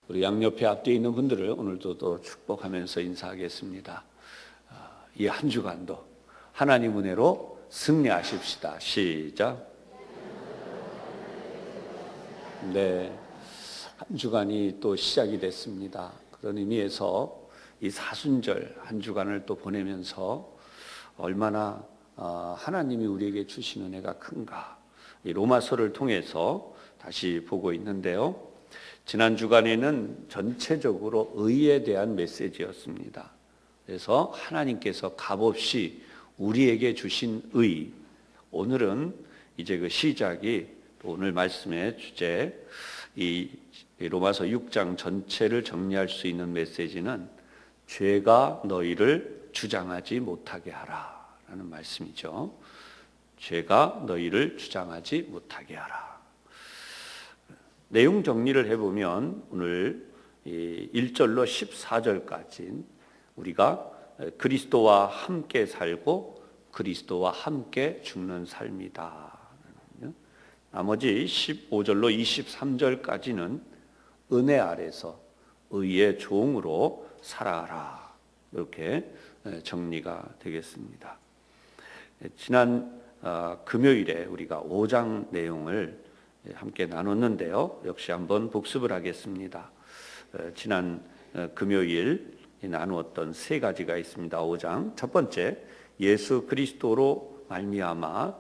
우리 양옆에 앞뒤에 있는 분들을 오늘도 또 축복하면서 인사하겠습니다. 이 한 주간도 하나님 은혜로 승리하십시다. 시작. 네, 한 주간이 또 시작이 됐습니다. 그런 의미에서 이 사순절 한 주간을 또 보내면서 얼마나 하나님이 우리에게 주신 은혜가 큰가, 이 로마서를 통해서 다시 보고 있는데요. 지난 주간에는 전체적으로 의에 대한 메시지였습니다. 그래서 하나님께서 값없이 우리에게 주신 의, 오늘은 이제 그 시작이 또 오늘 말씀의 주제, 이 로마서 6장 전체를 정리할 수 있는 메시지는 죄가 너희를 주장하지 못하게 하라 라는 말씀이죠. 죄가 너희를 주장하지 못하게 하라. 내용 정리를 해보면 오늘 1절로 14절까지 우리가 그리스도와 함께 살고 그리스도와 함께 죽는 삶이다. 나머지 15절로 23절까지는 은혜 아래서 의의 종으로 살아라. 이렇게 정리가 되겠습니다. 지난 금요일에 우리가 5장 내용을 함께 나눴는데요. 역시 한번 복습을 하겠습니다. 지난 금요일 나누었던 세 가지가 있습니다. 5장 첫 번째, 예수 그리스도로 말미암아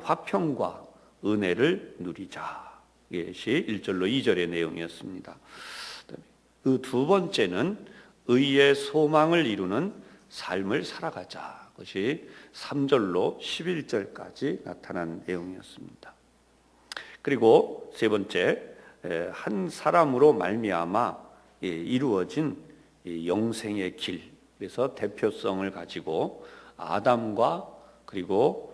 화평과 은혜를 누리자. 이것이 1절로 2절의 내용이었습니다. 그 두 번째는 의의 소망을 이루는 삶을 살아가자. 그것이 3절로 11절까지 나타난 내용이었습니다. 그리고 세 번째, 한 사람으로 말미암아 이루어진 영생의 길, 그래서 대표성을 가지고 아담과 그리고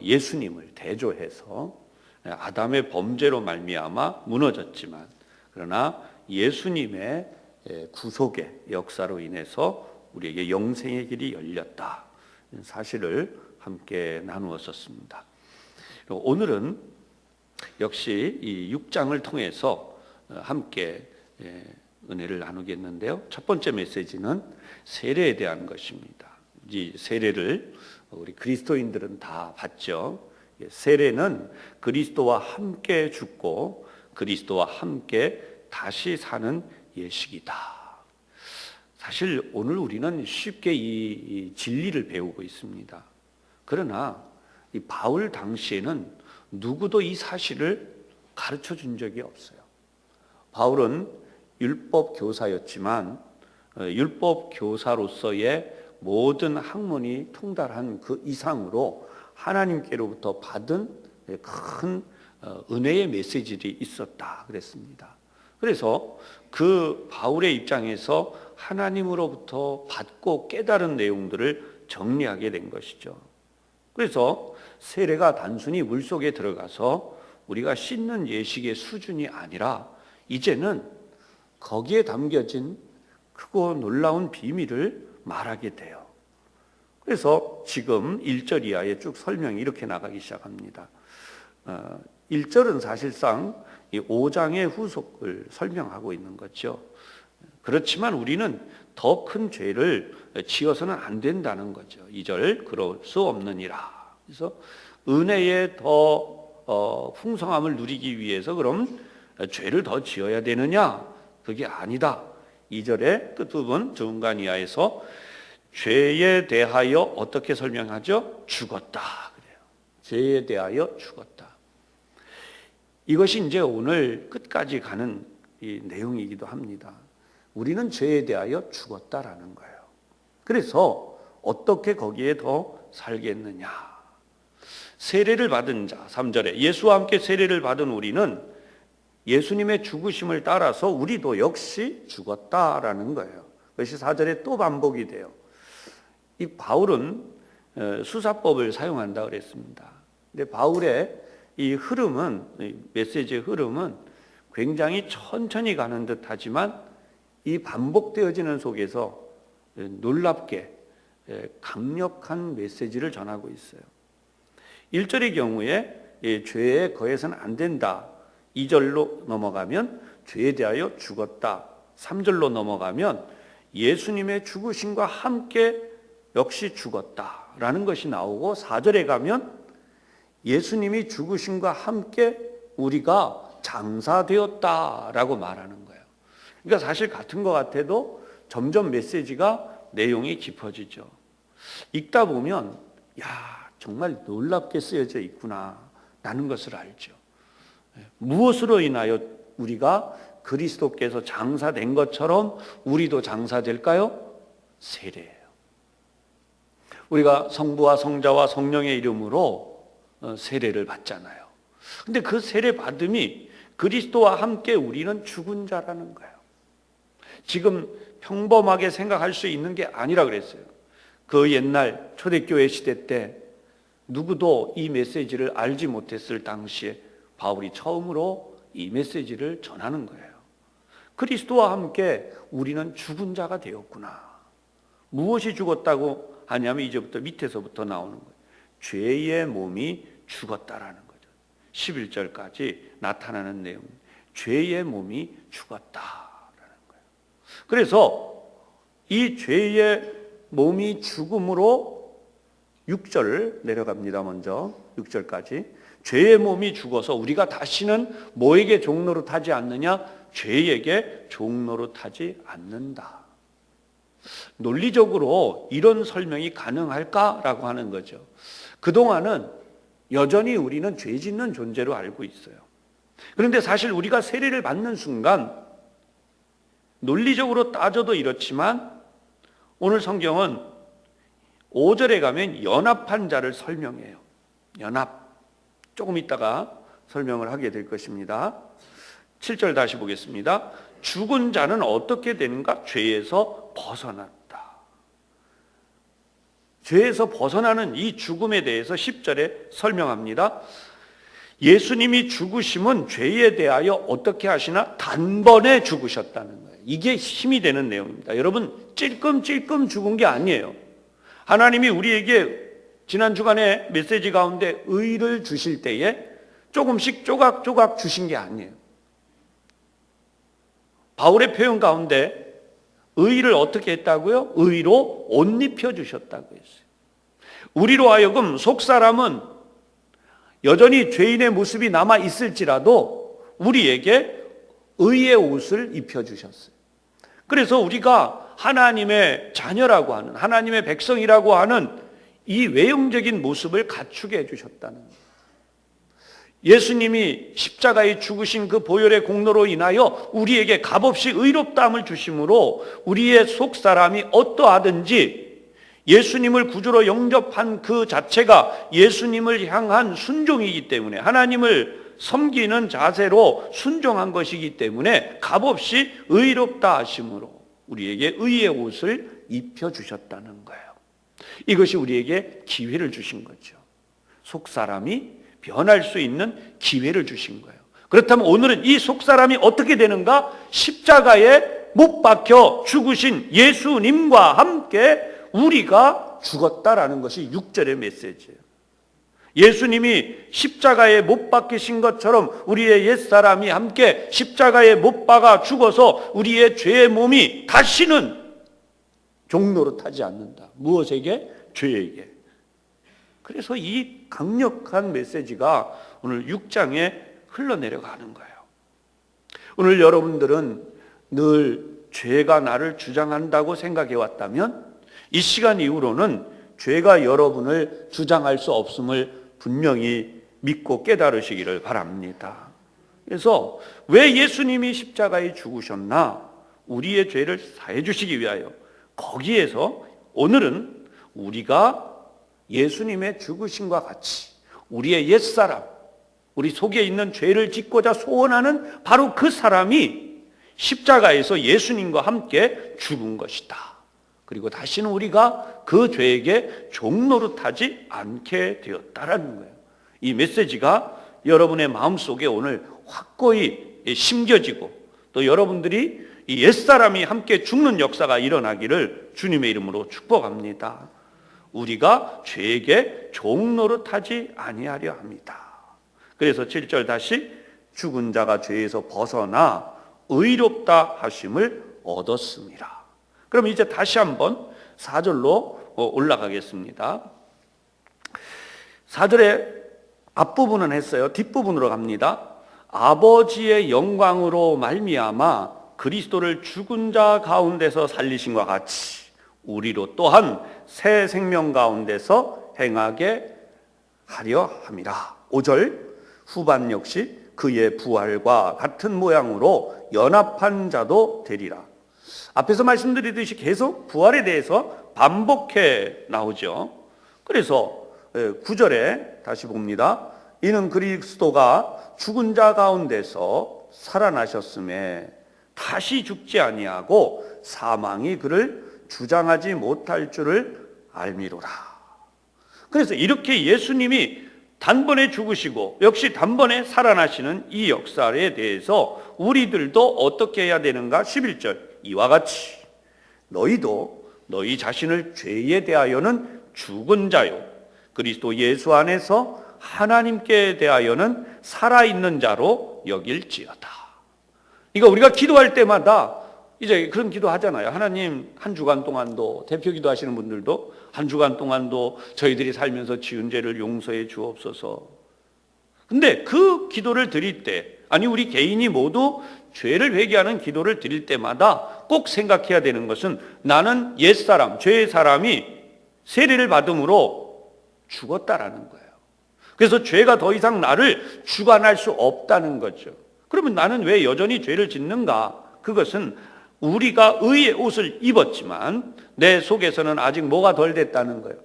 예수님을 대조해서 아담의 범죄로 말미암아 무너졌지만 그러나 예수님의 구속의 역사로 인해서 우리에게 영생의 길이 열렸다, 사실을 함께 나누었었습니다. 오늘은 역시 이 6장을 통해서 함께 은혜를 나누겠는데요. 첫 번째 메시지는 세례에 대한 것입니다. 이 세례를 우리 그리스도인들은 다 받죠. 세례는 그리스도와 함께 죽고 그리스도와 함께 다시 사는 예식이다. 사실 오늘 우리는 쉽게 이 진리를 배우고 있습니다. 그러나 이 바울 당시에는 누구도 이 사실을 가르쳐 준 적이 없어요. 바울은 율법 교사였지만 율법 교사로서의 모든 학문이 통달한 그 이상으로 하나님께로부터 받은 큰 은혜의 메시지들이 있었다 그랬습니다. 그래서 그 바울의 입장에서 하나님으로부터 받고 깨달은 내용들을 정리하게 된 것이죠. 그래서 세례가 단순히 물속에 들어가서 우리가 씻는 예식의 수준이 아니라 이제는 거기에 담겨진 크고 놀라운 비밀을 말하게 돼요. 그래서 지금 1절 이하에 쭉 설명이 이렇게 나가기 시작합니다. 1절은 사실상 이 5장의 후속을 설명하고 있는 거죠. 그렇지만 우리는 더 큰 죄를 지어서는 안 된다는 거죠. 2절, 그럴 수 없느니라. 그래서 은혜의 더 풍성함을 누리기 위해서 그럼 죄를 더 지어야 되느냐? 그게 아니다. 2절의 끝부분 중간 이하에서 죄에 대하여 어떻게 설명하죠? 죽었다. 그래요. 죄에 대하여 죽었다. 이것이 이제 오늘 끝까지 가는 이 내용이기도 합니다. 우리는 죄에 대하여 죽었다라는 거예요. 그래서 어떻게 거기에 더 살겠느냐? 세례를 받은 자, 3절에 예수와 함께 세례를 받은 우리는 예수님의 죽으심을 따라서 우리도 역시 죽었다라는 거예요. 그것이 4절에 또 반복이 돼요. 이 바울은 수사법을 사용한다 그랬습니다. 근데 바울의 이 흐름은, 메시지의 흐름은 굉장히 천천히 가는 듯 하지만 이 반복되어지는 속에서 놀랍게 강력한 메시지를 전하고 있어요. 1절의 경우에 죄에 거해서는 안 된다. 2절로 넘어가면 죄에 대하여 죽었다. 3절로 넘어가면 예수님의 죽으심과 함께 역시 죽었다라는 것이 나오고 4절에 가면 예수님이 죽으심과 함께 우리가 장사되었다라고 말하는 거예요. 그러니까 사실 같은 것 같아도 점점 메시지가 내용이 깊어지죠. 읽다 보면 정말 놀랍게 쓰여져 있구나 라는 것을 알죠. 무엇으로 인하여 우리가 그리스도께서 장사된 것처럼 우리도 장사될까요? 세례예요. 우리가 성부와 성자와 성령의 이름으로 세례를 받잖아요. 근데 그 세례 받음이 그리스도와 함께 우리는 죽은 자라는 거예요. 지금 평범하게 생각할 수 있는 게 아니라 그랬어요. 그 옛날 초대교회 시대 때 누구도 이 메시지를 알지 못했을 당시에 바울이 처음으로 이 메시지를 전하는 거예요. 그리스도와 함께 우리는 죽은 자가 되었구나. 무엇이 죽었다고 하냐면 이제부터 밑에서부터 나오는 거예요. 죄의 몸이 죽었다라는 거죠. 11절까지 나타나는 내용. 죄의 몸이 죽었다라는 거예요. 그래서 이 죄의 몸이 죽음으로 6절 내려갑니다. 먼저 6절까지. 죄의 몸이 죽어서 우리가 다시는 뭐에게 종노릇하지 않느냐? 죄에게 종노릇하지 않는다. 논리적으로 이런 설명이 가능할까라고 하는 거죠. 그동안은 여전히 우리는 죄 짓는 존재로 알고 있어요. 그런데 사실 우리가 세례를 받는 순간 논리적으로 따져도 이렇지만 오늘 성경은 5절에 가면 연합한 자를 설명해요. 연합. 조금 있다가 설명을 하게 될 것입니다. 7절 다시 보겠습니다. 죽은 자는 어떻게 되는가? 죄에서 벗어났다. 죄에서 벗어나는 이 죽음에 대해서 10절에 설명합니다. 예수님이 죽으심은 죄에 대하여 어떻게 하시나? 단번에 죽으셨다는 거예요. 이게 힘이 되는 내용입니다. 여러분, 찔끔찔끔 죽은 게 아니에요. 하나님이 우리에게 지난 주간에 메시지 가운데 의를 주실 때에 조금씩 조각조각 주신 게 아니에요. 바울의 표현 가운데 의를 어떻게 했다고요? 의로 옷 입혀주셨다고 했어요. 우리로 하여금 속사람은 여전히 죄인의 모습이 남아 있을지라도 우리에게 의의 옷을 입혀주셨어요. 그래서 우리가 하나님의 자녀라고 하는, 하나님의 백성이라고 하는 이 외형적인 모습을 갖추게 해주셨다는 거예요. 예수님이 십자가에 죽으신 그 보혈의 공로로 인하여 우리에게 값없이 의롭다함을 주심으로 우리의 속사람이 어떠하든지 예수님을 구주로 영접한 그 자체가 예수님을 향한 순종이기 때문에, 하나님을 섬기는 자세로 순종한 것이기 때문에 값없이 의롭다 하심으로 우리에게 의의 옷을 입혀주셨다는 거예요. 이것이 우리에게 기회를 주신 거죠. 속사람이 변할 수 있는 기회를 주신 거예요. 그렇다면 오늘은 이 속사람이 어떻게 되는가? 십자가에 못 박혀 죽으신 예수님과 함께 우리가 죽었다라는 것이 6절의 메시지예요. 예수님이 십자가에 못 박히신 것처럼 우리의 옛사람이 함께 십자가에 못 박아 죽어서 우리의 죄의 몸이 다시는 종노릇하지 않는다. 무엇에게? 죄에게. 그래서 이 강력한 메시지가 오늘 6장에 흘러내려가는 거예요. 오늘 여러분들은 늘 죄가 나를 주장한다고 생각해 왔다면 이 시간 이후로는 죄가 여러분을 주장할 수 없음을 분명히 믿고 깨달으시기를 바랍니다. 그래서 왜 예수님이 십자가에 죽으셨나? 우리의 죄를 사해 주시기 위하여. 거기에서 오늘은 우리가 예수님의 죽으심과 같이 우리의 옛사람, 우리 속에 있는 죄를 짓고자 소원하는 바로 그 사람이 십자가에서 예수님과 함께 죽은 것이다. 그리고 다시는 우리가 그 죄에게 종노릇하지 않게 되었다라는 거예요. 이 메시지가 여러분의 마음속에 오늘 확고히 심겨지고 또 여러분들이 이 옛사람이 함께 죽는 역사가 일어나기를 주님의 이름으로 축복합니다. 우리가 죄에게 종노릇하지 아니하려 합니다. 그래서 7절 다시 죽은 자가 죄에서 벗어나 의롭다 하심을 얻었습니다. 그럼 이제 다시 한번 4절로 올라가겠습니다. 4절의 앞부분은 했어요. 뒷부분으로 갑니다. 아버지의 영광으로 말미암아 그리스도를 죽은 자 가운데서 살리심과 같이 우리로 또한 새 생명 가운데서 행하게 하려 함이라. 5절 후반 역시 그의 부활과 같은 모양으로 연합한 자도 되리라. 앞에서 말씀드리듯이 계속 부활에 대해서 반복해 나오죠. 그래서 9절에 다시 봅니다. 이는 그리스도가 죽은 자 가운데서 살아나셨음에 다시 죽지 아니하고 사망이 그를 주장하지 못할 줄을 알미로라. 그래서 이렇게 예수님이 단번에 죽으시고 역시 단번에 살아나시는 이 역사에 대해서 우리들도 어떻게 해야 되는가? 11절 이와 같이 너희도 너희 자신을 죄에 대하여는 죽은 자요 그리스도 예수 안에서 하나님께 대하여는 살아있는 자로 여길지어다. 그러니까 우리가 기도할 때마다 이제 그런 기도 하잖아요. 하나님, 한 주간 동안도, 대표 기도 하시는 분들도 한 주간 동안도 저희들이 살면서 지은 죄를 용서해 주옵소서. 근데 그 기도를 드릴 때, 아니 우리 개인이 모두 죄를 회개하는 기도를 드릴 때마다 꼭 생각해야 되는 것은 나는 옛사람, 죄의 사람이 세례를 받음으로 죽었다라는 거예요. 그래서 죄가 더 이상 나를 주관할 수 없다는 거죠. 그러면 나는 왜 여전히 죄를 짓는가? 그것은 우리가 의의 옷을 입었지만 내 속에서는 아직 뭐가 덜 됐다는 거예요.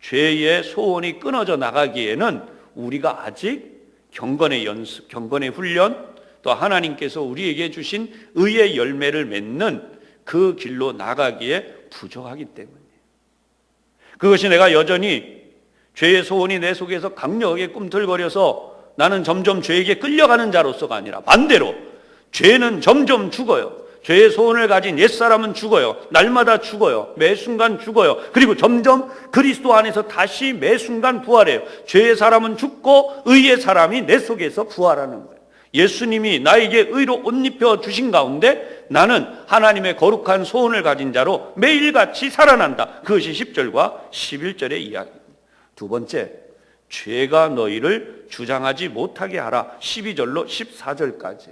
죄의 소원이 끊어져 나가기에는 우리가 아직 경건의 연습, 경건의 훈련, 또 하나님께서 우리에게 주신 의의 열매를 맺는 그 길로 나가기에 부족하기 때문이에요. 그것이 내가 여전히 죄의 소원이 내 속에서 강력하게 꿈틀거려서 나는 점점 죄에게 끌려가는 자로서가 아니라 반대로 죄는 점점 죽어요. 죄의 소원을 가진 옛사람은 죽어요. 날마다 죽어요. 매 순간 죽어요. 그리고 점점 그리스도 안에서 다시 매 순간 부활해요. 죄의 사람은 죽고 의의 사람이 내 속에서 부활하는 거예요. 예수님이 나에게 의로 옷 입혀 주신 가운데 나는 하나님의 거룩한 소원을 가진 자로 매일같이 살아난다. 그것이 10절과 11절의 이야기입니다. 두 번째, 죄가 너희를 주장하지 못하게 하라. 12절로 14절까지.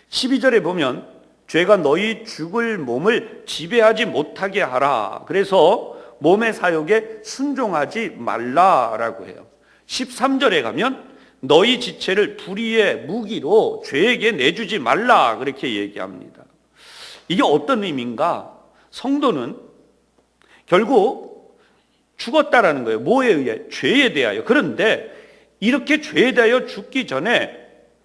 12절에 보면 죄가 너희 죽을 몸을 지배하지 못하게 하라. 그래서 몸의 사욕에 순종하지 말라라고 해요. 13절에 가면 너희 지체를 불의의 무기로 죄에게 내주지 말라 그렇게 얘기합니다. 이게 어떤 의미인가? 성도는 결국 죽었다라는 거예요. 뭐에 의해? 죄에 대하여. 그런데 이렇게 죄에 대하여 죽기 전에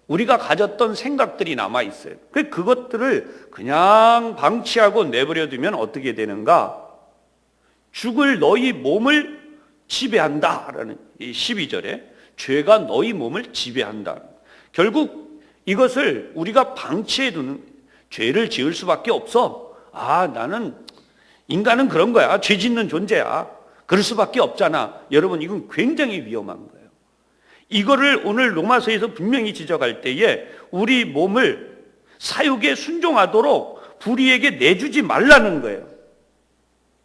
우리가 가졌던 생각들이 남아있어요. 그것들을 그냥 방치하고 내버려두면 어떻게 되는가? 죽을 너희 몸을 지배한다라는 이 12절에 죄가 너희 몸을 지배한다. 결국 이것을 우리가 방치해두는, 죄를 지을 수밖에 없어. 나는 인간은 그런 거야. 죄 짓는 존재야. 그럴 수밖에 없잖아. 여러분, 이건 굉장히 위험한 거예요. 이거를 오늘 로마서에서 분명히 지적할 때에 우리 몸을 사욕에 순종하도록 불의에게 내주지 말라는 거예요.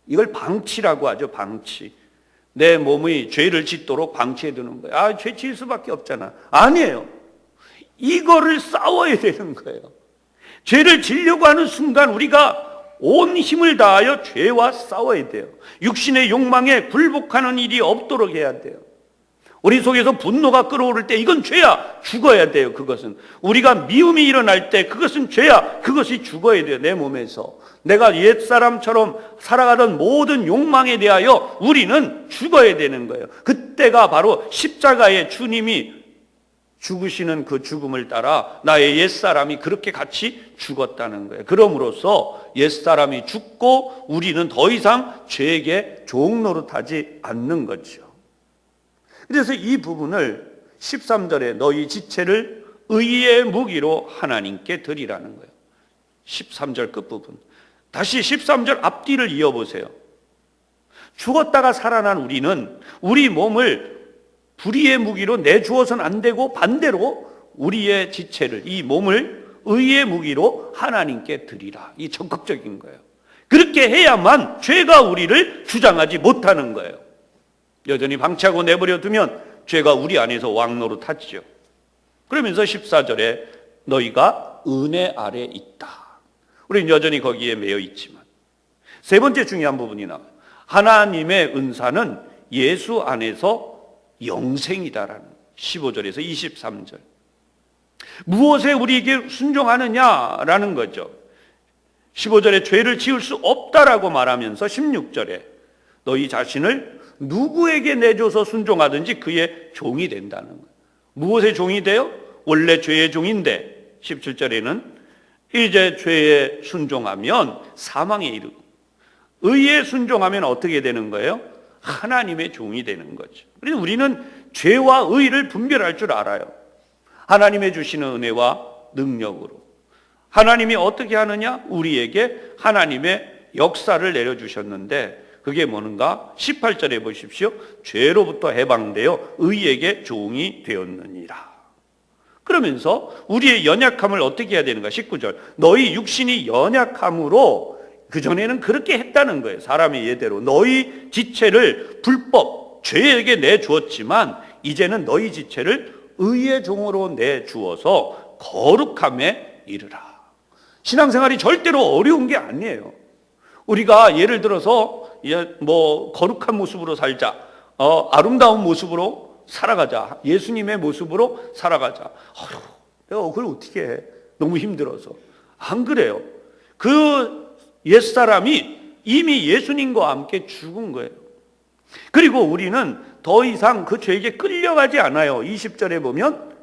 이걸 방치라고 하죠. 방치. 내 몸의 죄를 짓도록 방치해 두는 거예요. 죄 지을 수밖에 없잖아. 아니에요. 이거를 싸워야 되는 거예요. 죄를 지려고 하는 순간 우리가 온 힘을 다하여 죄와 싸워야 돼요. 육신의 욕망에 굴복하는 일이 없도록 해야 돼요. 우리 속에서 분노가 끓어오를 때 이건 죄야. 죽어야 돼요. 그것은. 우리가 미움이 일어날 때 그것은 죄야. 그것이 죽어야 돼요. 내 몸에서. 내가 옛사람처럼 살아가던 모든 욕망에 대하여 우리는 죽어야 되는 거예요. 그때가 바로 십자가에 주님이 죽으시는 그 죽음을 따라 나의 옛사람이 그렇게 같이 죽었다는 거예요. 그러므로서 옛사람이 죽고 우리는 더 이상 죄에게 종노릇하지 않는 거죠. 그래서 이 부분을 13절에 너희 지체를 의의 무기로 하나님께 드리라는 거예요. 13절 끝부분. 다시 13절 앞뒤를 이어보세요. 죽었다가 살아난 우리는 우리 몸을 불의의 무기로 내주어서는 안 되고 반대로 우리의 지체를, 이 몸을 의의 무기로 하나님께 드리라. 이 적극적인 거예요. 그렇게 해야만 죄가 우리를 주장하지 못하는 거예요. 여전히 방치하고 내버려 두면 죄가 우리 안에서 왕노릇하지요. 그러면서 14절에 너희가 은혜 아래 있다. 우리는 여전히 거기에 매여 있지만 세 번째 중요한 부분이 나와요. 하나님의 은사는 예수 안에서 영생이다라는 15절에서 23절. 무엇에 우리에게 순종하느냐라는 거죠. 15절에 죄를 지을 수 없다라고 말하면서 16절에 너희 자신을 누구에게 내줘서 순종하든지 그의 종이 된다는 거예요. 무엇의 종이 돼요? 원래 죄의 종인데 17절에는 이제 죄에 순종하면 사망에 이르고 의에 순종하면 어떻게 되는 거예요? 하나님의 종이 되는 거죠. 그래서 우리는 죄와 의를 분별할 줄 알아요. 하나님의 주시는 은혜와 능력으로. 하나님이 어떻게 하느냐? 우리에게 하나님의 역사를 내려주셨는데 그게 뭔가? 18절에 보십시오. 죄로부터 해방되어 의에게 종이 되었느니라. 그러면서 우리의 연약함을 어떻게 해야 되는가? 19절. 너희 육신이 연약함으로 그전에는 그렇게 했다는 거예요. 사람의 예대로. 너희 지체를 불법, 죄에게 내주었지만 이제는 너희 지체를 의의 종으로 내주어서 거룩함에 이르라. 신앙생활이 절대로 어려운 게 아니에요. 우리가 예를 들어서 거룩한 모습으로 살자, 아름다운 모습으로 살아가자, 예수님의 모습으로 살아가자. 내가 그걸 어떻게 해? 너무 힘들어서. 안 그래요. 그 옛사람이 이미 예수님과 함께 죽은 거예요. 그리고 우리는 더 이상 그 죄에게 끌려가지 않아요. 20절에 보면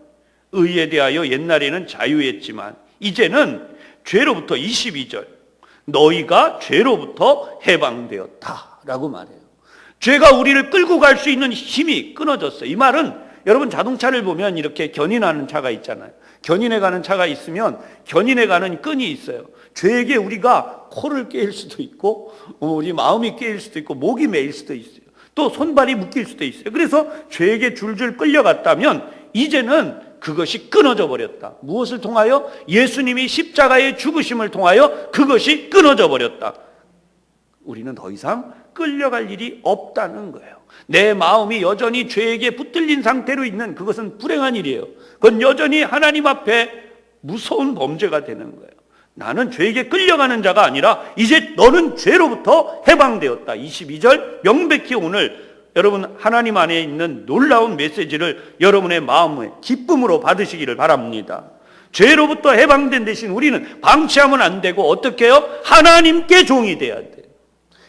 의에 대하여 옛날에는 자유했지만 이제는 죄로부터 22절 너희가 죄로부터 해방되었다라고 말해요. 죄가 우리를 끌고 갈 수 있는 힘이 끊어졌어요. 이 말은 여러분 자동차를 보면 이렇게 견인하는 차가 있잖아요. 견인해 가는 차가 있으면 견인해 가는 끈이 있어요. 죄에게 우리가 코를 깨일 수도 있고 우리 마음이 깨일 수도 있고 목이 메일 수도 있어요. 또 손발이 묶일 수도 있어요. 그래서 죄에게 줄줄 끌려갔다면 이제는 그것이 끊어져 버렸다. 무엇을 통하여? 예수님이 십자가의 죽으심을 통하여 그것이 끊어져 버렸다. 우리는 더 이상 끌려갈 일이 없다는 거예요. 내 마음이 여전히 죄에게 붙들린 상태로 있는 그것은 불행한 일이에요. 그건 여전히 하나님 앞에 무서운 범죄가 되는 거예요. 나는 죄에게 끌려가는 자가 아니라 이제 너는 죄로부터 해방되었다. 22절 명백히 오늘 여러분 하나님 안에 있는 놀라운 메시지를 여러분의 마음에 기쁨으로 받으시기를 바랍니다. 죄로부터 해방된 대신 우리는 방치하면 안 되고 어떻게 해요? 하나님께 종이 돼야 돼요.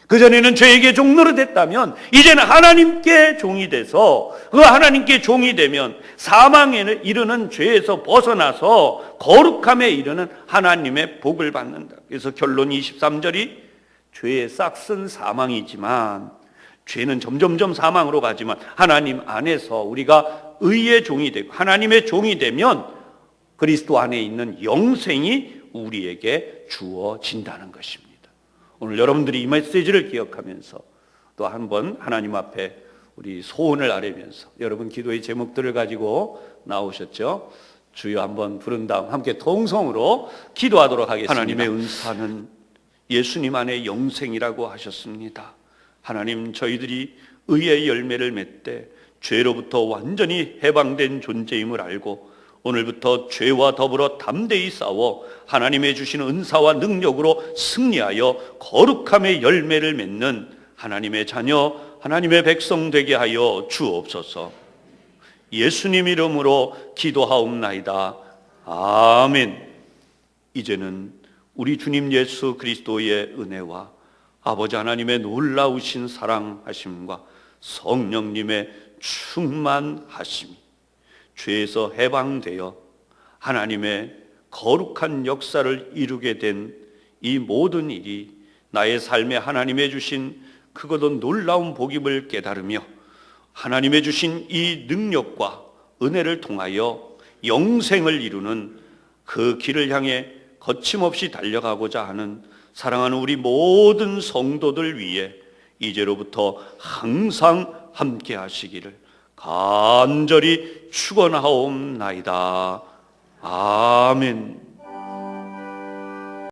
그전에는 죄에게 종노릇 했다면 이제는 하나님께 종이 돼서 그 하나님께 종이 되면 사망에 이르는 죄에서 벗어나서 거룩함에 이르는 하나님의 복을 받는다. 그래서 결론 23절이 죄의 싹은 사망이지만 죄는 점점점 사망으로 가지만 하나님 안에서 우리가 의의 종이 되고 하나님의 종이 되면 그리스도 안에 있는 영생이 우리에게 주어진다는 것입니다. 오늘 여러분들이 이 메시지를 기억하면서 또 한번 하나님 앞에 우리 소원을 아뢰면서 여러분 기도의 제목들을 가지고 나오셨죠? 주여 한번 부른 다음 함께 통성으로 기도하도록 하겠습니다. 하나님의 은사는 예수님 안에 영생이라고 하셨습니다. 하나님, 저희들이 의의 열매를 맺되 죄로부터 완전히 해방된 존재임을 알고 오늘부터 죄와 더불어 담대히 싸워 하나님의 주시는 은사와 능력으로 승리하여 거룩함의 열매를 맺는 하나님의 자녀, 하나님의 백성 되게 하여 주옵소서. 예수님 이름으로 기도하옵나이다. 아멘. 이제는 우리 주님 예수 그리스도의 은혜와 아버지 하나님의 놀라우신 사랑하심과 성령님의 충만하심이 죄에서 해방되어 하나님의 거룩한 역사를 이루게 된 이 모든 일이 나의 삶에 하나님의 주신 크고도 놀라운 복임을 깨달으며 하나님의 주신 이 능력과 은혜를 통하여 영생을 이루는 그 길을 향해 거침없이 달려가고자 하는 사랑하는 우리 모든 성도들 위해 이제로부터 항상 함께 하시기를 간절히 축원하옵나이다. 아멘.